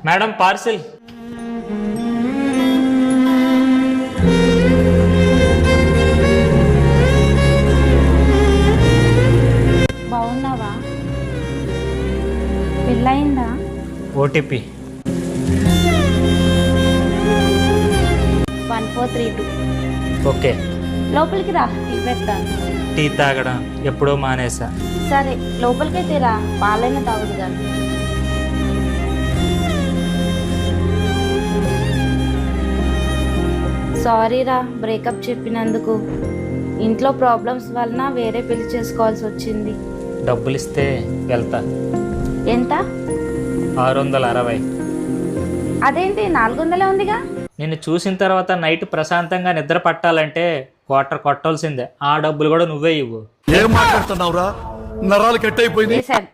Madam parcel. బాగున్నావా? పెళ్ళయిందా? OTP 1432. Okay. లోపలికి రా, టీ పెడతాను. టీ తాగడం ఎప్పుడో మానేసా. సరే లోపలికైతే రా, పాలైన తాగుదు కానీ. సారీ రా బ్రేకప్ చెప్పినందుకు. ఇంట్లో ప్రాబ్లమ్స్ వలన వేరే పెళ్లి చేసుకోవాల్సి వచ్చింది. డబ్బులు ఇస్తే వెళ్తా. ఎంత? 660. అదేంటి 400 ఉందిగా? నిన్ను చూసిన తర్వాత నైట్ ప్రశాంతంగా నిద్ర పట్టాలంటే క్వార్టర్ కొట్టాల్సిందే. ఆ డబ్బులు కూడా నువ్వే ఇవ్వు. ఏం మాట్లాడుతున్నావురా? నరాలు కట్ అయిపోయింది. చేశాను.